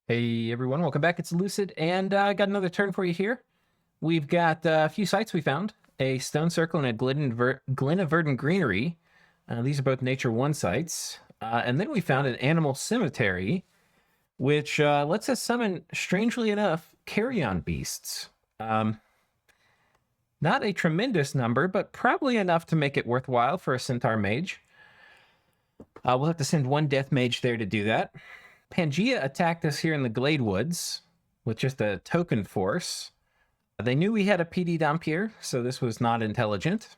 Hey everyone, welcome back. It's Lucid, and I got another turn for you here. We've got a few sites we found: a stone circle and a Glen of Verdant Greenery. These are both Nature 1 sites. And then we found an animal cemetery, which lets us summon, strangely enough, carrion beasts. Not a tremendous number, but probably enough to make it worthwhile for a centaur mage. We'll have to send one death mage there to do that. Pangaea attacked us here in the Glade Woods with just a token force. They knew we had a PD dump here, so this was not intelligent.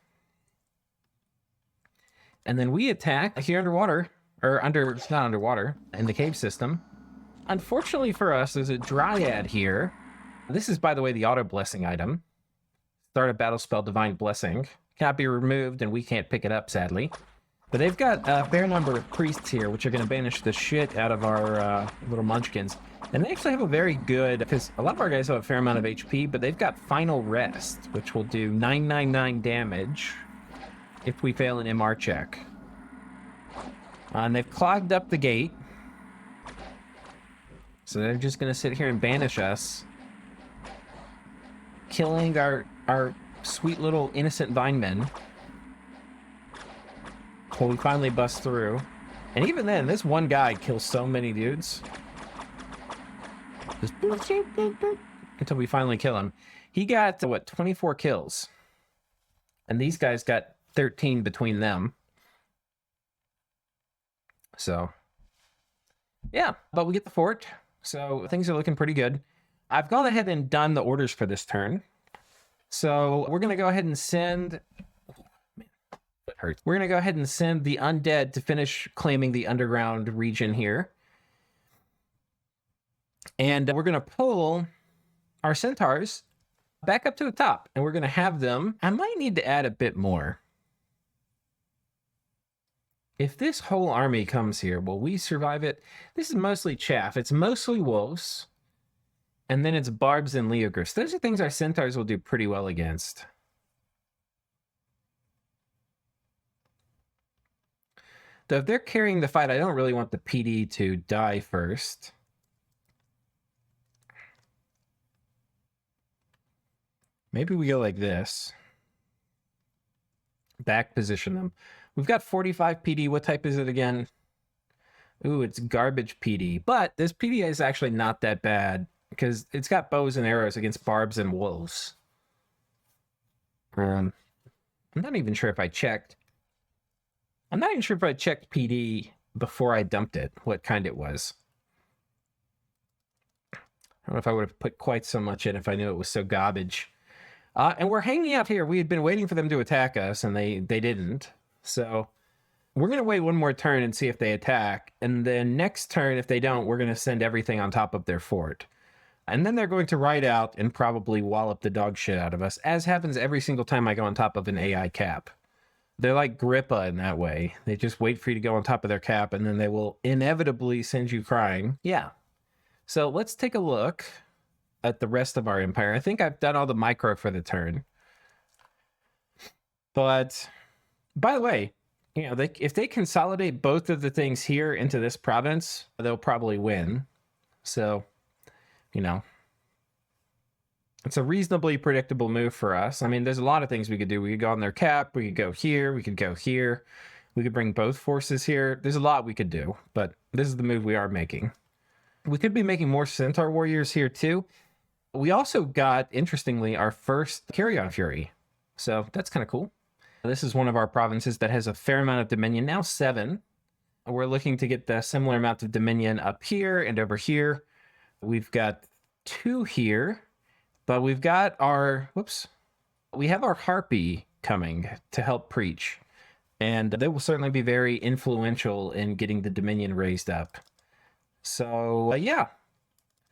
And then we attacked here underwater, it's not underwater, in the cave system. Unfortunately for us, there's a Dryad here. This is, by the way, the auto blessing item. Start a battle spell, Divine Blessing. Cannot be removed, and we can't pick it up, sadly. But they've got a fair number of priests here, which are going to banish the shit out of our little munchkins. And they actually have a very good, because a lot of our guys have a fair amount of HP, but they've got Final Rest, which will do 999 damage if we fail an MR check. And they've clogged up the gate. So they're just going to sit here and banish us, killing our sweet little innocent Vinemen. Well, we finally bust through. And even then, this one guy kills so many dudes. Just until we finally kill him. He got, what, 24 kills. And these guys got 13 between them. So, yeah. But we get the fort. So things are looking pretty good. I've gone ahead and done the orders for this turn. So we're going to go ahead and send... We're going to go ahead and send the undead to finish claiming the underground region here. And we're going to pull our centaurs back up to the top. And we're going to have them... I might need to add a bit more. If this whole army comes here, will we survive it? This is mostly chaff. It's mostly wolves. And then it's barbs and leogris. Those are things our centaurs will do pretty well against. Though if they're carrying the fight, I don't really want the PD to die first. Maybe we go like this. Back position them. We've got 45 PD. What type is it again? Ooh, it's garbage PD. But this PD is actually not that bad because it's got bows and arrows against barbs and wolves. I'm not even sure if I checked. I'm not even sure if I checked PD before I dumped it, what kind it was. I don't know if I would have put quite so much in if I knew it was so garbage. And we're hanging out here. We had been waiting for them to attack us, and they didn't. So we're going to wait one more turn and see if they attack. And then next turn, if they don't, we're going to send everything on top of their fort. And then they're going to ride out and probably wallop the dog shit out of us, as happens every single time I go on top of an AI cap. They're like Grippa in that way. They just wait for you to go on top of their cap, and then they will inevitably send you crying. Yeah. So let's take a look at the rest of our empire. I think I've done all the micro for the turn. But, by the way, you know, if they consolidate both of the things here into this province, they'll probably win. So, you know, it's a reasonably predictable move for us. I mean, there's a lot of things we could do. We could go on their cap. We could go here. We could go here. We could bring both forces here. There's a lot we could do, but this is the move we are making. We could be making more Centaur warriors here too. We also got, interestingly, our first Carrion Fury. So that's kind of cool. This is one of our provinces that has a fair amount of Dominion, now 7. We're looking to get the similar amount of Dominion up here and over here. We've got 2 here. But we've got our, we have our Harpy coming to help preach. And they will certainly be very influential in getting the Dominion raised up. So, yeah.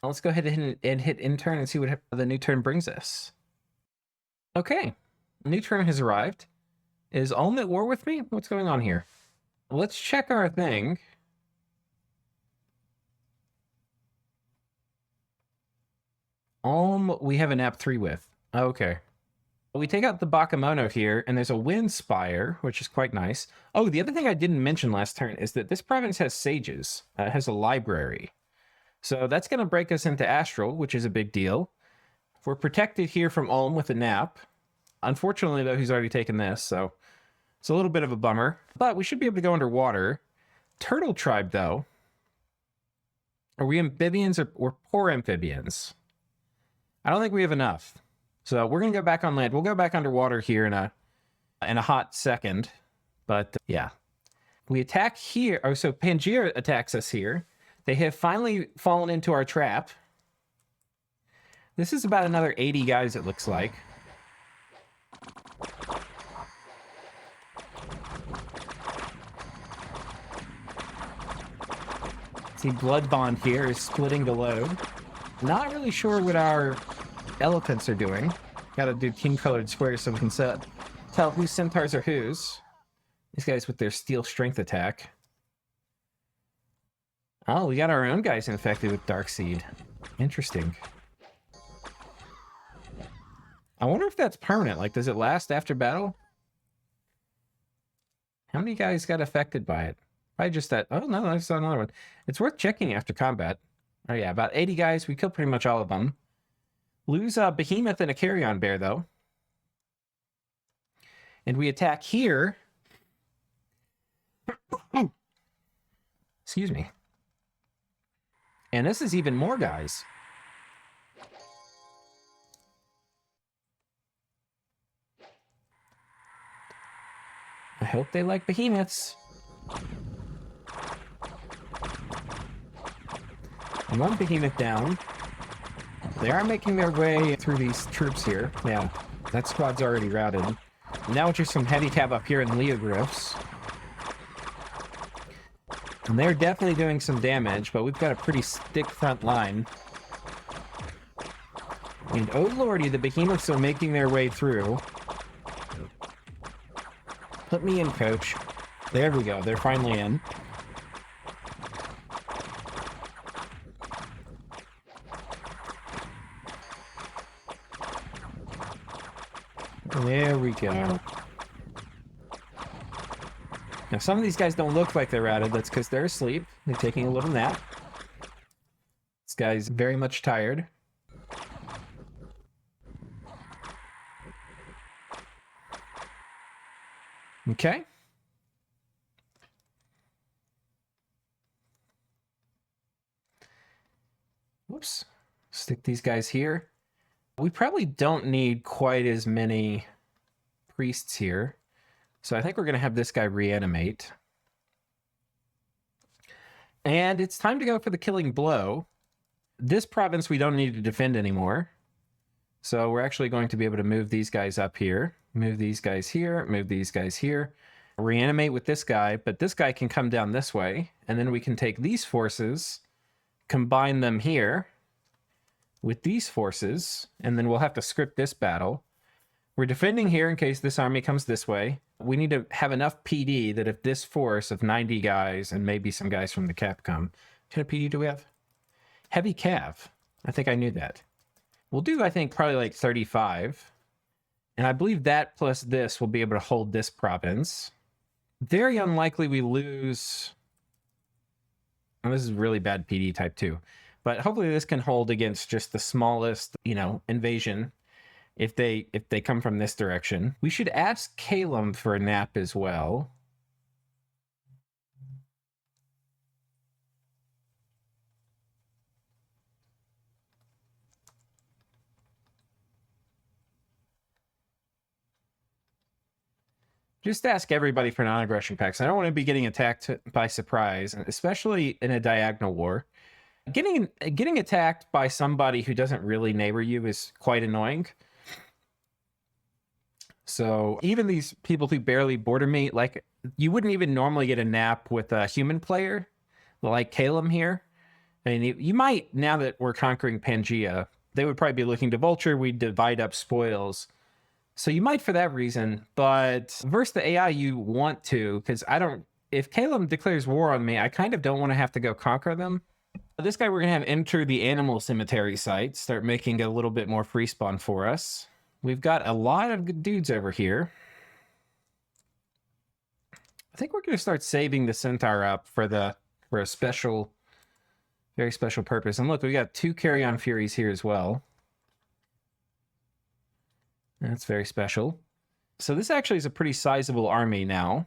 Let's go ahead and hit intern and see what the new turn brings us. Okay. New turn has arrived. Is Ulm at war with me? What's going on here? Let's check our thing. We have an app 3 with. Okay. We take out the Bakemono here, and there's a Wind Spire, which is quite nice. Oh, the other thing I didn't mention last turn is that this province has sages. It has a library. So that's going to break us into Astral, which is a big deal. We're protected here from Ulm with a nap. Unfortunately, though, he's already taken this, so it's a little bit of a bummer. But we should be able to go underwater. Turtle Tribe, though. Are we amphibians or poor amphibians? I don't think we have enough. So we're going to go back on land. We'll go back underwater here in a hot second. But yeah. We attack here. Oh, so Pangaea attacks us here. They have finally fallen into our trap. This is about another 80 guys, it looks like. See, Blood Bond here is splitting the load. Not really sure what our elephants are doing. Gotta do king-colored squares so we can tell whose centaurs are whose. These guys with their steel strength attack. Oh, we got our own guys infected with Darkseed. Interesting. I wonder if that's permanent. Like, does it last after battle? How many guys got affected by it? Probably just that. Oh, no, I saw another one. It's worth checking after combat. Oh, yeah, about 80 guys. We killed pretty much all of them. Lose a behemoth and a carrion bear, though. And we attack here. Excuse me. And this is even more guys. I hope they like behemoths. And one behemoth down. They are making their way through these troops here. Yeah, that squad's already routed. Now just some heavy cav up here in Leogryphs. And they're definitely doing some damage, but we've got a pretty thick front line. And oh lordy, the behemoths are making their way through. Put me in, coach. There we go, they're finally in. There we go. Now, some of these guys don't look like they're routed. That's because they're asleep. They're taking a little nap. This guy's very much tired. Okay. Whoops. Stick these guys here. We probably don't need quite as many priests here. So I think we're going to have this guy reanimate. And it's time to go for the killing blow. This province we don't need to defend anymore. So we're actually going to be able to move these guys up here. Move these guys here. Move these guys here. Reanimate with this guy. But this guy can come down this way. And then we can take these forces, combine them here with these forces. And then we'll have to script this battle. We're defending here in case this army comes this way. We need to have enough PD that if this force of 90 guys and maybe some guys from the Cap come. What kind of PD do we have? Heavy Cav. I think I knew that. We'll do, I think, probably like 35. And I believe that plus this will be able to hold this province. Very unlikely we lose. Oh, this is really bad PD type 2. But hopefully this can hold against just the smallest, invasion. If they come from this direction. We should ask Calum for a nap as well. Just ask everybody for non-aggression packs. I don't want to be getting attacked by surprise, especially in a diagonal war. Getting attacked by somebody who doesn't really neighbor you is quite annoying. So even these people who barely border me, like you wouldn't even normally get a nap with a human player like Calum here. I mean, you might, now that we're conquering Pangaea, they would probably be looking to vulture. We'd divide up spoils. So you might for that reason, but versus the AI you want to, because if Calum declares war on me, I kind of don't want to have to go conquer them. This guy we're going to have enter the animal cemetery site, start making a little bit more free spawn for us. We've got a lot of good dudes over here. I think we're going to start saving the centaur up for a special Very special purpose. And look, we got 2 Carrion Furies here as well. That's very special. So this actually is a pretty sizable army now.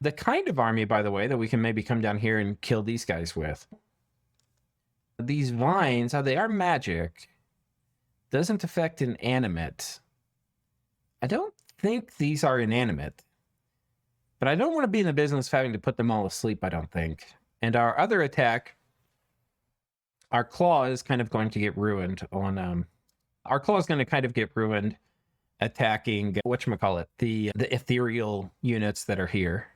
The kind of army, by the way, that we can maybe come down here and kill these guys with. These vines, they are magic. Doesn't affect inanimate. I don't think these are inanimate. But I don't want to be in the business of having to put them all asleep, I don't think. And our other attack, our claw is kind of going to get ruined on... our claw is going to kind of get ruined attacking, whatchamacallit, the ethereal units that are here.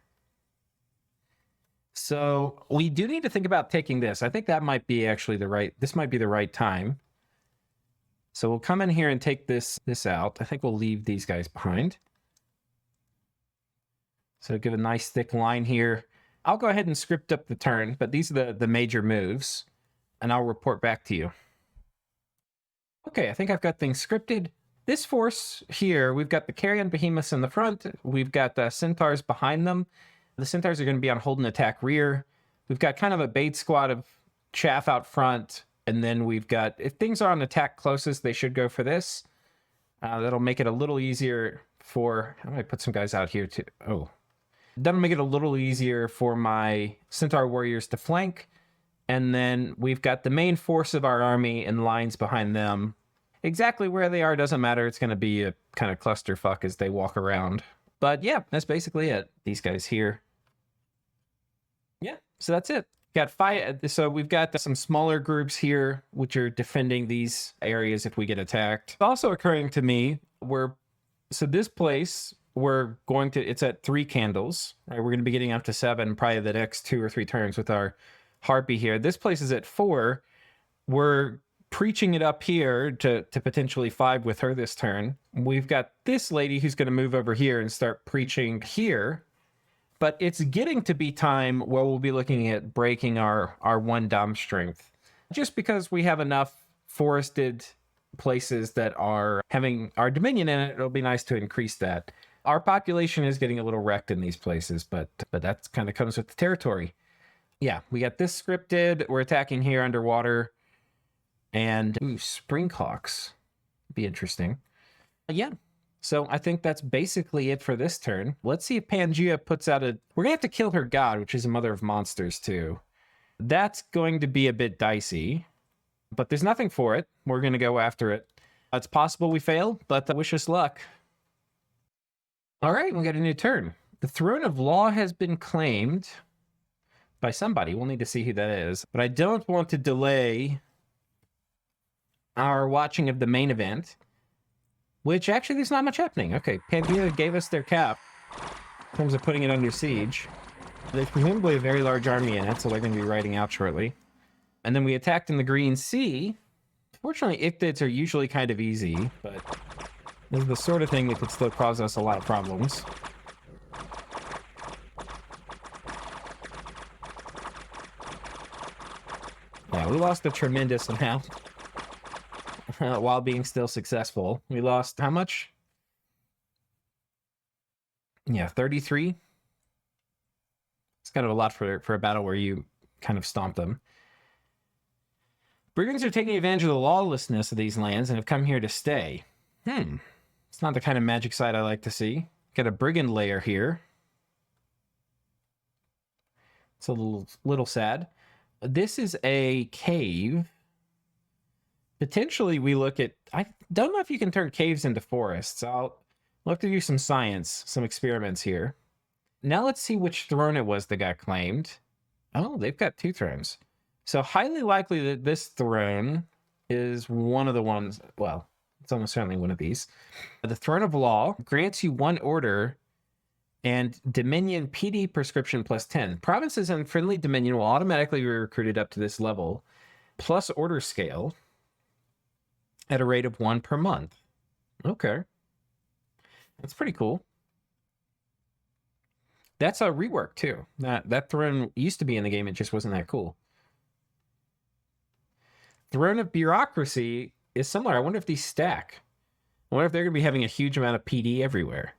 So we do need to think about taking this. I think that might be actually this might be the right time. So we'll come in here and take this out. I think we'll leave these guys behind. So give a nice thick line here. I'll go ahead and script up the turn, but these are the major moves, and I'll report back to you. Okay, I think I've got things scripted. This force here, we've got the Carrion Behemoths in the front. We've got the Centaurs behind them. The Centaurs are going to be on hold and attack rear. We've got kind of a bait squad of chaff out front. And then we've got, if things are on attack closest, they should go for this. That'll make it a little easier for, I might put some guys out here too. Oh, that'll make it a little easier for my Centaur warriors to flank. And then we've got the main force of our army in lines behind them. Exactly where they are doesn't matter. It's going to be a kind of clusterfuck as they walk around. But yeah, that's basically it. These guys here. Yeah, so that's it. Got 5. So we've got some smaller groups here, which are defending these areas if we get attacked. It's also occurring to me, so this place, it's at 3 candles. Right? We're going to be getting up to 7 probably the next 2 or 3 turns with our Harpy here. This place is at 4. We're preaching it up here to potentially 5 with her this turn. We've got this lady who's going to move over here and start preaching here. But it's getting to be time where we'll be looking at breaking our 1 dom strength. Just because we have enough forested places that are having our dominion in it, it'll be nice to increase that. Our population is getting a little wrecked in these places, but that kind of comes with the territory. Yeah, we got this scripted. We're attacking here underwater. And Springhawks. Be interesting. Yeah. So I think that's basically it for this turn. Let's see if Pangaea puts out we're going to have to kill her god, which is a mother of monsters too. That's going to be a bit dicey, but there's nothing for it. We're going to go after it. It's possible we fail, but wish us luck. All right, we got a new turn. The Throne of Law has been claimed by somebody. We'll need to see who that is. But I don't want to delay our watching of the main event. Which, actually, there's not much happening. Okay, Pangaea gave us their cap in terms of putting it under siege. There's presumably a very large army in it, so they're going to be riding out shortly. And then we attacked in the Green Sea. Fortunately, Ichthids are usually kind of easy, but this is the sort of thing that could still cause us a lot of problems. Yeah, we lost a tremendous amount. While being still successful. We lost how much? Yeah, 33. It's kind of a lot for a battle where you kind of stomp them. Brigands are taking advantage of the lawlessness of these lands and have come here to stay. It's not the kind of magic side I like to see. Got a brigand lair here. It's a little sad. This is a cave. Potentially we look at, I don't know if you can turn caves into forests. We'll have to do some science, some experiments here. Now let's see which throne it was that got claimed. Oh, they've got 2 thrones. So highly likely that this throne is one of the ones, well, it's almost certainly one of these. The Throne of Law grants you 1 order and Dominion PD prescription plus 10. Provinces in friendly Dominion will automatically be recruited up to this level, plus order scale. At a rate of 1 per month. Okay. That's pretty cool. That's a rework, too. That throne used to be in the game, it just wasn't that cool. Throne of Bureaucracy is similar. I wonder if these stack. I wonder if they're going to be having a huge amount of PD everywhere.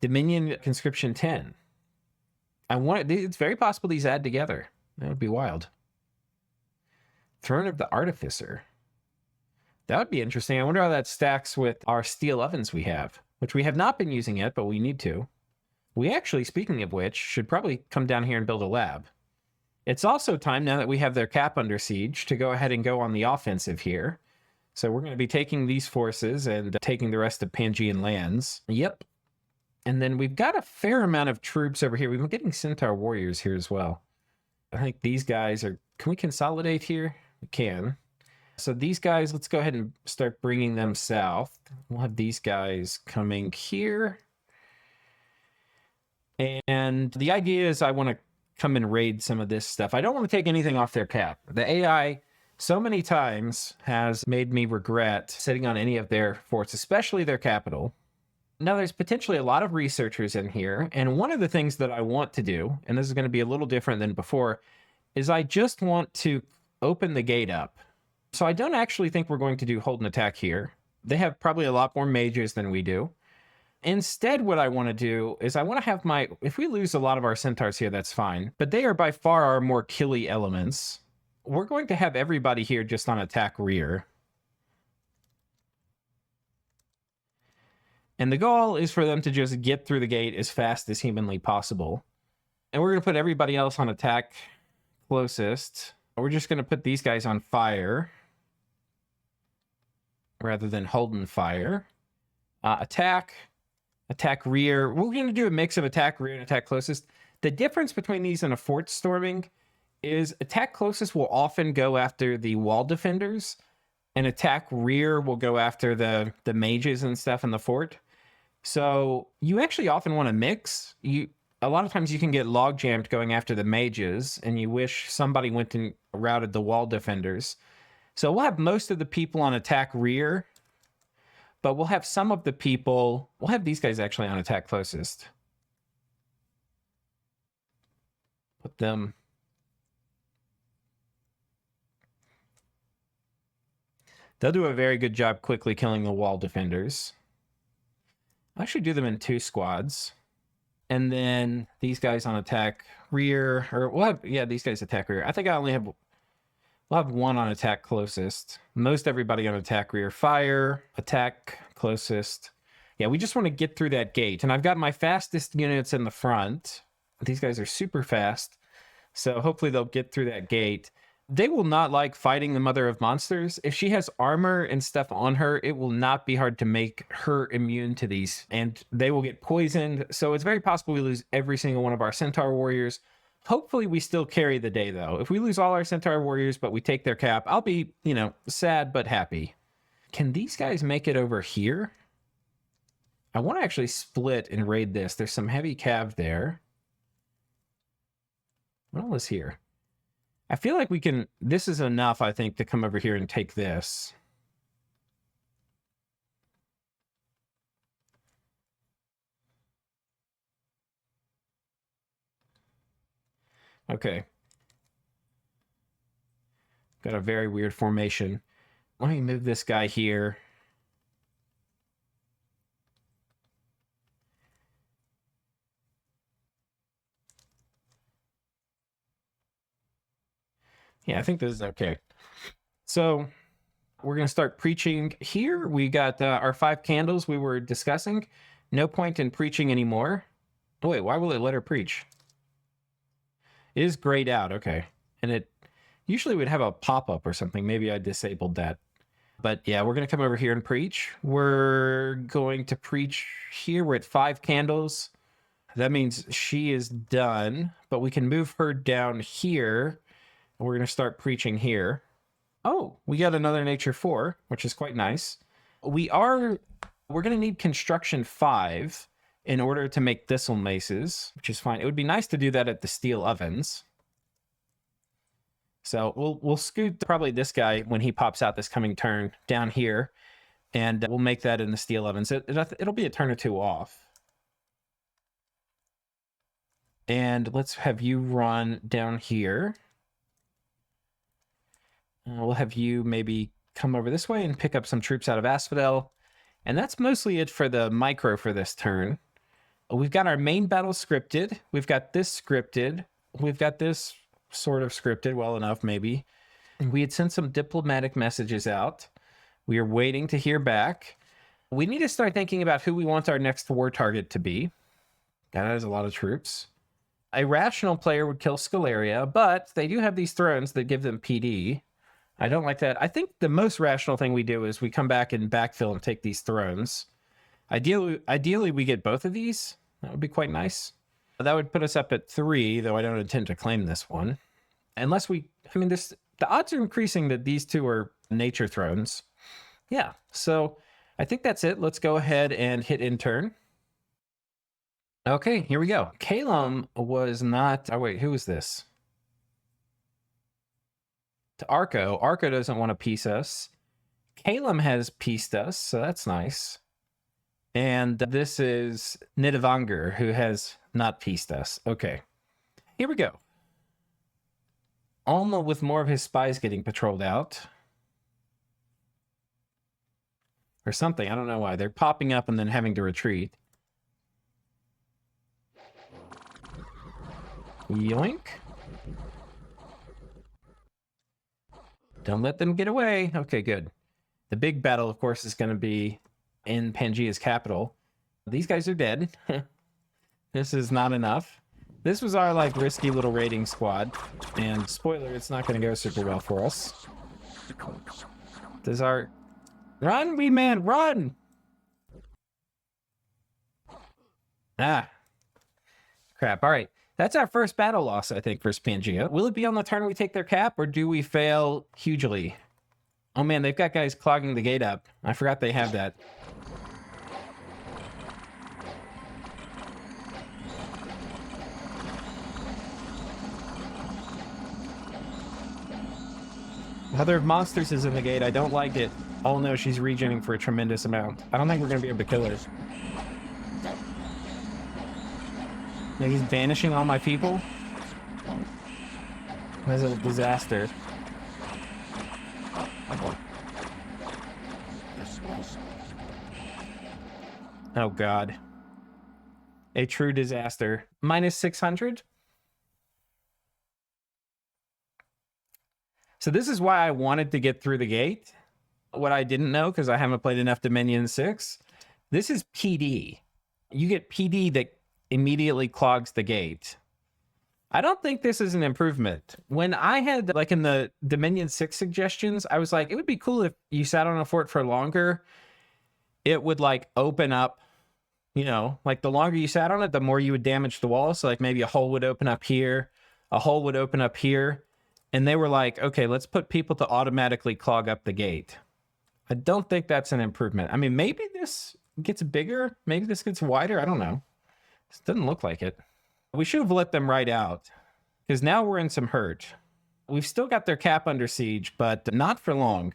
Dominion Conscription 10. It's very possible these add together. That would be wild. Throne of the Artificer. That would be interesting. I wonder how that stacks with our steel ovens we have, which we have not been using yet, but we need to. We actually, speaking of which, should probably come down here and build a lab. It's also time, now that we have their cap under siege, to go ahead and go on the offensive here. So we're going to be taking these forces and taking the rest of Pangaean lands. Yep. And then we've got a fair amount of troops over here. We've been getting Centaur warriors here as well. I think these guys are... Can we consolidate here? We can. So these guys, let's go ahead and start bringing them south. We'll have these guys coming here. And the idea is I want to come and raid some of this stuff. I don't want to take anything off their cap. The AI so many times has made me regret sitting on any of their forts, especially their capital. Now, there's potentially a lot of researchers in here, and one of the things that I want to do, and this is going to be a little different than before, is I just want to open the gate up. So I don't actually think we're going to do hold and attack here. They have probably a lot more mages than we do. Instead, what I want to do is I want to have my... If we lose a lot of our centaurs here, that's fine. But they are by far our more killy elements. We're going to have everybody here just on attack rear. And the goal is for them to just get through the gate as fast as humanly possible. And we're going to put everybody else on attack closest. We're just going to put these guys on fire rather than holding fire. Attack rear. We're going to do a mix of attack rear and attack closest. The difference between these and a fort storming is attack closest will often go after the wall defenders, and attack rear will go after the mages and stuff in the fort. So you actually often want to mix. A lot of times you can get log jammed going after the mages, and you wish somebody went and routed the wall defenders. So we'll have most of the people on attack rear, but we'll have some of the people... We'll have these guys actually on attack closest. Put them... They'll do a very good job quickly killing the wall defenders. I'll actually do them in 2 squads. And then these guys on attack rear, or we'll have, yeah, these guys attack rear. I think I only have, we'll have 1 on attack closest. Most everybody on attack rear. Fire, attack closest. Yeah, we just want to get through that gate. And I've got my fastest units in the front. These guys are super fast. So hopefully they'll get through that gate. They will not like fighting the Mother of Monsters. If she has armor and stuff on her, it will not be hard to make her immune to these, and they will get poisoned. So it's very possible we lose every single one of our Centaur warriors. Hopefully we still carry the day, though. If we lose all our Centaur warriors, but we take their cap, I'll be, you know, sad but happy. Can these guys make it over here? I want to actually split and raid this. There's some heavy cav there. What all is here? I feel like we can... This is enough, I think, to come over here and take this. Okay. Got a very weird formation. Why don't you move this guy here? Yeah, I think this is okay. So we're going to start preaching here. We got our 5 candles we were discussing. No point in preaching anymore. Oh, wait, why will it let her preach? It is grayed out, okay. And it usually would have a pop-up or something. Maybe I disabled that. But yeah, we're going to come over here and preach. We're going to preach here. We're at 5 candles. That means she is done, but we can move her down here. We're going to start preaching here. Oh, we got another Nature 4, which is quite nice. We're going to need Construction 5 in order to make thistle maces, which is fine. It would be nice to do that at the steel ovens. So we'll scoot probably this guy when he pops out this coming turn down here, and we'll make that in the steel ovens. It'll be a turn or 2 off. And let's have you run down here. We'll have you maybe come over this way and pick up some troops out of Asphodel. And that's mostly it for the micro for this turn. We've got our main battle scripted. We've got this scripted. We've got this sort of scripted well enough, maybe. We had sent some diplomatic messages out. We are waiting to hear back. We need to start thinking about who we want our next war target to be. That is a lot of troops. A rational player would kill Scalaria, but they do have these thrones that give them PD. I don't like that. I think the most rational thing we do is we come back and backfill and take these thrones. Ideally, we get both of these. That would be quite nice. That would put us up at 3, though I don't intend to claim this one. Unless the odds are increasing that these two are nature thrones. Yeah, so I think that's it. Let's go ahead and hit intern. Okay, here we go. Calum was not... Oh, wait, who is this? To Arco. Arco doesn't want to peace us. Calum has peaced us, so that's nice. And this is Nidavangur, who has not peaced us. Okay, here we go. Alma with more of his spies getting patrolled out. Or something, I don't know why. They're popping up and then having to retreat. Yoink. Don't let them get away. Okay, good. The big battle, of course, is going to be in Pangaeas' capital. These guys are dead. This is not enough. This was our, risky little raiding squad. And spoiler, it's not going to go super well for us. Does our... Run, wee man, run! Ah. Crap, all right. That's our first battle loss, I think, for Pangaea. Will it be on the turn we take their cap, or do we fail hugely? Oh man, they've got guys clogging the gate up. I forgot they have that. Mother of Monsters is in the gate. I don't like it. Oh no, she's regening for a tremendous amount. I don't think we're going to be able to kill her. He's banishing all my people. That's a disaster. Oh god. A true disaster. Minus 600? So this is why I wanted to get through the gate. What I didn't know, because I haven't played enough Dominion 6, this is PD. You get PD that immediately clogs the gate. I don't think this is an improvement. When I had, in the Dominion 6 suggestions, I was like, it would be cool if you sat on a fort for longer. It would, open up, the longer you sat on it, the more you would damage the wall. So, maybe a hole would open up here, a hole would open up here. And they were like, okay, let's put people to automatically clog up the gate. I don't think that's an improvement. I mean, maybe this gets bigger. Maybe this gets wider. I don't know. This doesn't look like it. We should have let them ride out, because now we're in some hurt. We've still got their cap under siege, but not for long.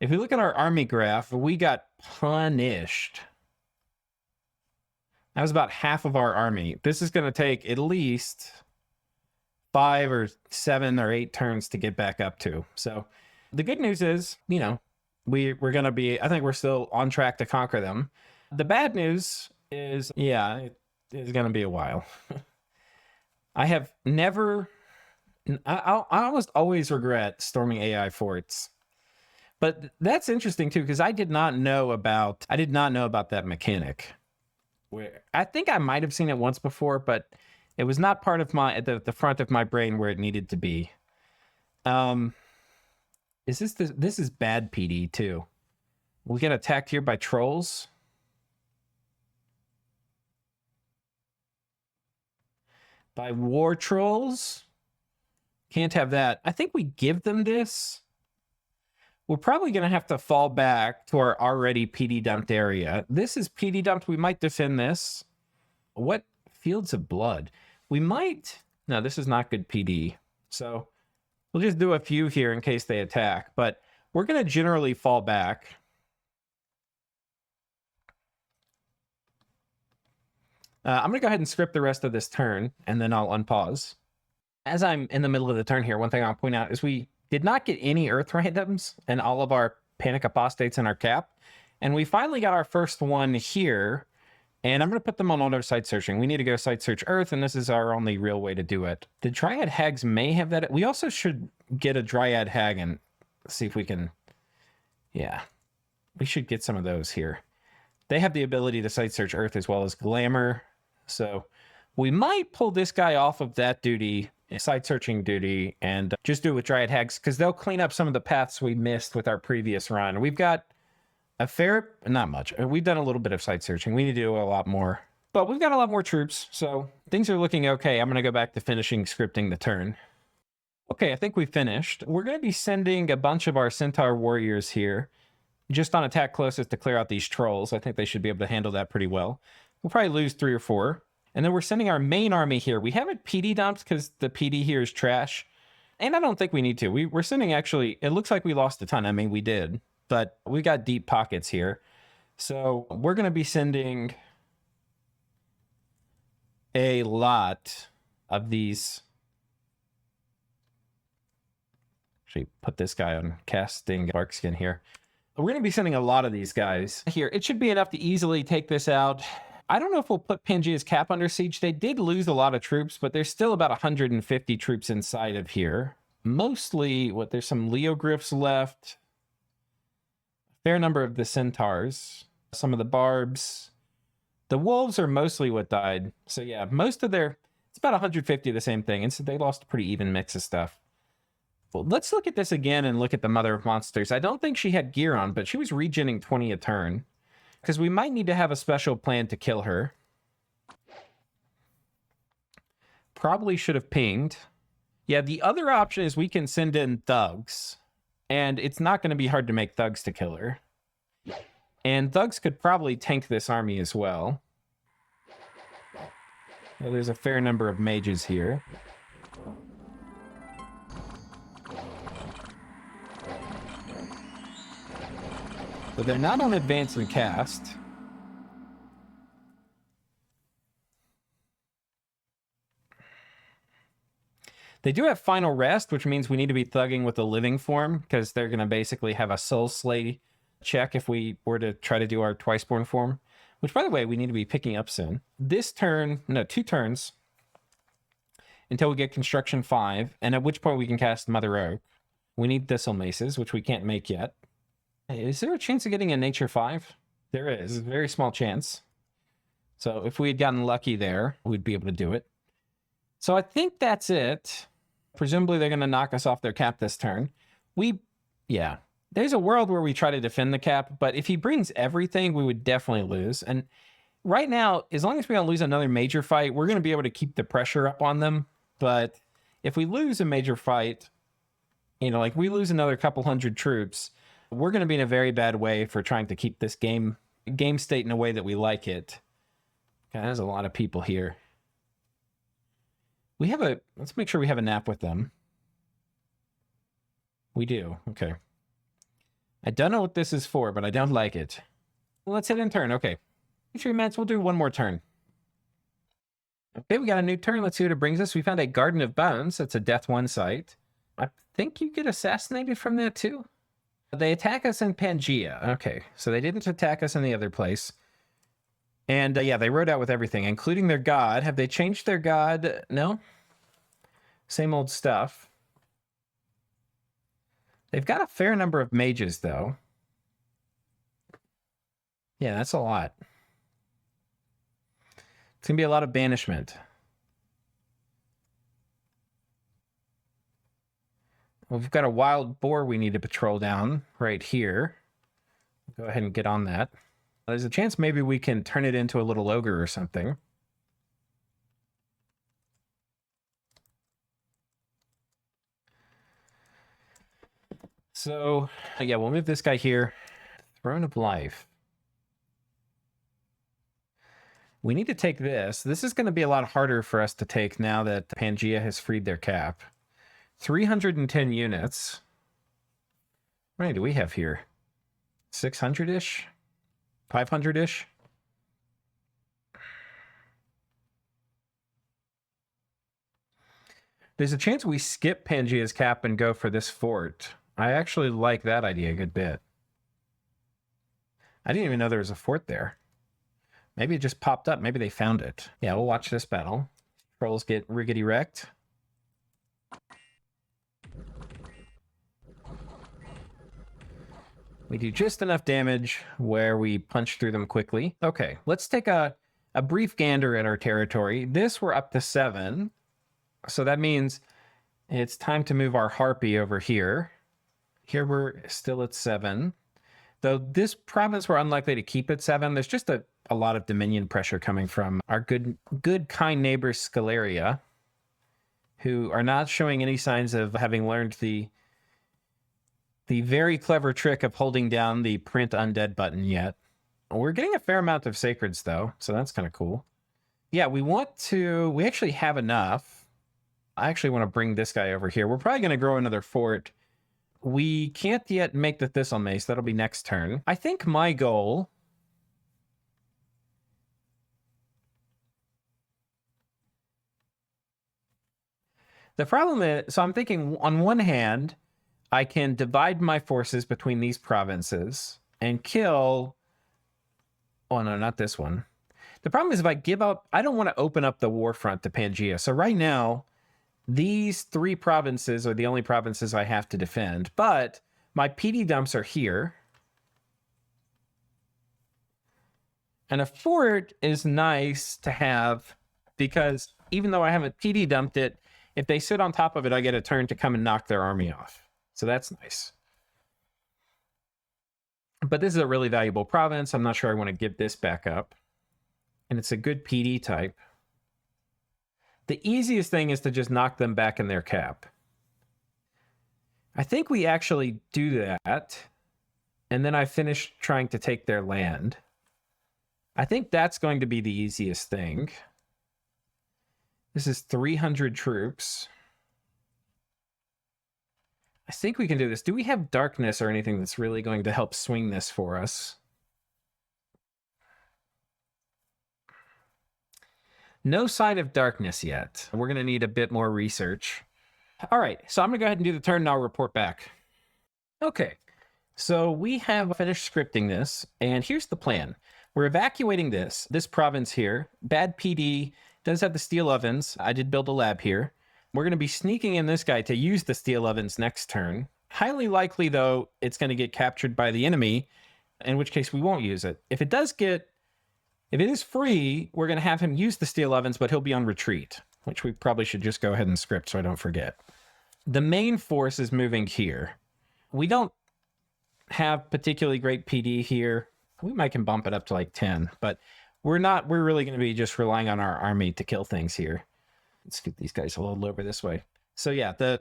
If we look at our army graph, we got punished. That was about half of our army. This is going to take at least 5 or 7 or 8 turns to get back up to. So the good news is, we're going to be, I think we're still on track to conquer them. The bad news is, yeah, it is going to be a while. I have never, I almost always regret storming AI forts. But that's interesting too, because I did not know about that mechanic. I think I might have seen it once before, but it was not part of the front of my brain where it needed to be. This is bad PD too. We get attacked here by trolls. By war trolls. Can't have that. I think we give them this. We're probably going to have to fall back to our already PD dumped area. This is PD dumped. We might defend this. What? Fields of Blood. We might... No, this is not good PD. So we'll just do a few here in case they attack. But we're going to generally fall back. I'm going to go ahead and script the rest of this turn, and then I'll unpause. As I'm in the middle of the turn here, one thing I'll point out is we did not get any Earth randoms in all of our Panic Apostates in our cap. And we finally got our first one here. And I'm going to put them on auto site searching. We need to go site search Earth, and this is our only real way to do it. The Dryad Hags may have that. We also should get a Dryad Hag Let's see if we can... Yeah. We should get some of those here. They have the ability to site search Earth as well as Glamour. So we might pull this guy off of that duty, site searching duty, and just do it with Dryad Hags, because they'll clean up some of the paths we missed with our previous run. We've got a fair... Not much. We've done a little bit of site searching. We need to do a lot more. But we've got a lot more troops, so things are looking okay. I'm going to go back to finishing scripting the turn. Okay, I think we finished. We're going to be sending a bunch of our Centaur warriors here, just on attack closest to clear out these trolls. I think they should be able to handle that pretty well. We'll probably lose 3 or 4. And then we're sending our main army here. We haven't PD dumped because the PD here is trash. And I don't think we need to. We're sending actually... It looks like we lost a ton. I mean, we did. But we got deep pockets here. So we're going to be sending... a lot of these. Actually, put this guy on casting barkskin here. We're going to be sending a lot of these guys here. It should be enough to easily take this out. I don't know if we'll put Pangaea's cap under siege. They did lose a lot of troops, but there's still about 150 troops inside of here. Mostly, there's some Leogryphs left. A fair number of the Centaurs. Some of the Barbs. The wolves are mostly what died. So yeah, most of their... It's about 150 of the same thing. And so they lost a pretty even mix of stuff. Well, let's look at this again and look at the Mother of Monsters. I don't think she had gear on, but she was regenning 20 a turn. Because we might need to have a special plan to kill her. Probably should have pinged. Yeah, the other option is we can send in thugs. And it's not going to be hard to make thugs to kill her. And thugs could probably tank this army as well. Well, there's a fair number of mages here. But they're not on advance and cast. They do have final rest, which means we need to be thugging with the living form, because they're going to basically have a soul slay check if we were to try to do our twiceborn form, which, by the way, we need to be picking up soon. This turn, no, 2 turns until we get construction 5, and at which point we can cast Mother Oak. We need thistle maces, which we can't make yet. Hey, is there a chance of getting a nature 5? There is, a very small chance. So if we had gotten lucky there, we'd be able to do it. So I think that's it. Presumably they're going to knock us off their cap this turn. Yeah. There's a world where we try to defend the cap, but if he brings everything, we would definitely lose. And right now, as long as we don't lose another major fight, we're going to be able to keep the pressure up on them. But if we lose a major fight, like we lose another couple hundred troops, we're going to be in a very bad way for trying to keep this game state in a way that we like it. Okay, there's a lot of people here. Let's make sure we have a nap with them. We do, okay. I don't know what this is for, but I don't like it. Well, let's hit in turn, okay. 3 minutes, we'll do one more turn. Okay, we got a new turn. Let's see what it brings us. We found a Garden of Bones. That's a Death 1 site. I think you get assassinated from that too. They attack us in Pangaea. Okay, so they didn't attack us in the other place. And yeah, they rode out with everything, including their god. Have they changed their god? No? Same old stuff. They've got a fair number of mages, though. Yeah, that's a lot. It's going to be a lot of banishment. We've got a wild boar we need to patrol down right here. Go ahead and get on that. There's a chance maybe we can turn it into a little ogre or something. So, yeah, we'll move this guy here. Throne of Life. We need to take this. This is going to be a lot harder for us to take now that Pangaea has freed their cap. 310 units. How many do we have here? 600-ish? 500-ish? There's a chance we skip Pangaea's cap and go for this fort. I actually like that idea a good bit. I didn't even know there was a fort there. Maybe it just popped up. Maybe they found it. Yeah, we'll watch this battle. Trolls get riggedy wrecked. We do just enough damage where we punch through them quickly. Okay, let's take a brief gander at our territory. This we're up to 7. So that means it's time to move our harpy over here. Here we're still at 7. Though this province we're unlikely to keep at 7. There's just a lot of dominion pressure coming from our good kind neighbors Scalaria, who are not showing any signs of having learned the very clever trick of holding down the print undead button yet. We're getting a fair amount of sacreds though, so that's kind of cool. Yeah, we actually have enough. I actually want to bring this guy over here. We're probably going to grow another fort. We can't yet make the Thistle Mace. That'll be next turn. I think my goal... The problem is, so I'm thinking on one hand, I can divide my forces between these provinces and kill... Oh, no, not this one. The problem is if I give up... I don't want to open up the war front to Pangaea. So right now, these 3 provinces are the only provinces I have to defend. But my PD dumps are here. And a fort is nice to have because even though I haven't PD dumped it, if they sit on top of it, I get a turn to come and knock their army off. So that's nice. But this is a really valuable province. I'm not sure I want to give this back up. And it's a good PD type. The easiest thing is to just knock them back in their cap. I think we actually do that. And then I finish trying to take their land. I think that's going to be the easiest thing. This is 300 troops. I think we can do this. Do we have darkness or anything that's really going to help swing this for us? No sign of darkness yet. We're going to need a bit more research. All right, so I'm going to go ahead and do the turn and I'll report back. Okay, so we have finished scripting this, and here's the plan. We're evacuating this province here. Bad PD, does have the steel ovens. I did build a lab here. We're going to be sneaking in this guy to use the steel ovens next turn. Highly likely, though, it's going to get captured by the enemy, in which case we won't use it. If it is free, we're going to have him use the steel ovens, but he'll be on retreat, which we probably should just go ahead and script so I don't forget. The main force is moving here. We don't have particularly great PD here. We might can bump it up to like 10, but we're really going to be just relying on our army to kill things here. Let's get these guys a little over this way. So yeah, the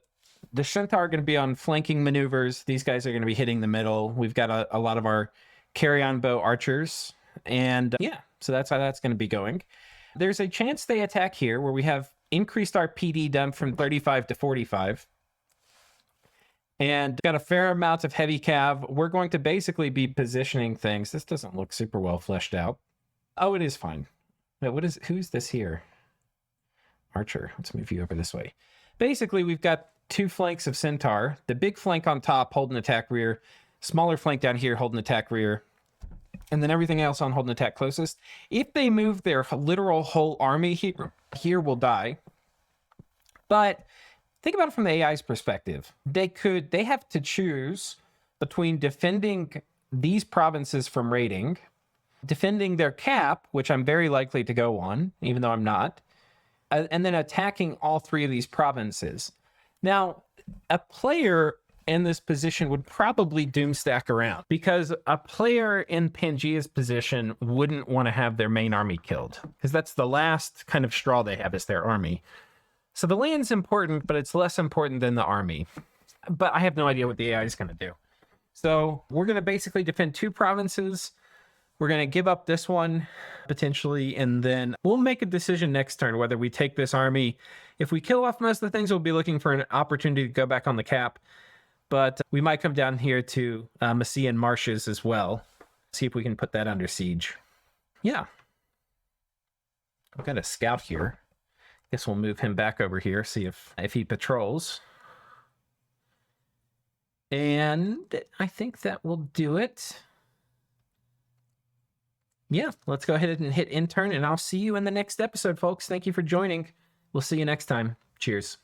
Shuntar are going to be on flanking maneuvers. These guys are going to be hitting the middle. We've got a lot of our carry-on bow archers. And yeah, so that's how that's going to be going. There's a chance they attack here where we have increased our PD dump from 35 to 45. And got a fair amount of heavy cav. We're going to basically be positioning things. This doesn't look super well fleshed out. Oh, it is fine. Wait, who's this here? Archer. Let's move you over this way. Basically, we've got 2 flanks of Centaur. The big flank on top holding attack rear. Smaller flank down here holding attack rear. And then everything else on holding attack closest. If they move their literal whole army here will die. But think about it from the AI's perspective. They have to choose between defending these provinces from raiding, defending their cap, which I'm very likely to go on, even though I'm not, and then attacking all 3 of these provinces. Now, a player in this position would probably doomstack around because a player in Pangaea's position wouldn't want to have their main army killed because that's the last kind of straw they have is their army. So the land's important, but it's less important than the army. But I have no idea what the AI is going to do. So we're going to basically defend 2 provinces. We're going to give up this one, potentially, and then we'll make a decision next turn whether we take this army. If we kill off most of the things, we'll be looking for an opportunity to go back on the cap. But we might come down here to Macean Marshes as well. See if we can put that under siege. Yeah. I've got a scout here. Guess we'll move him back over here, see if he patrols. And I think that will do it. Yeah, let's go ahead and hit intern, and I'll see you in the next episode, folks. Thank you for joining. We'll see you next time. Cheers.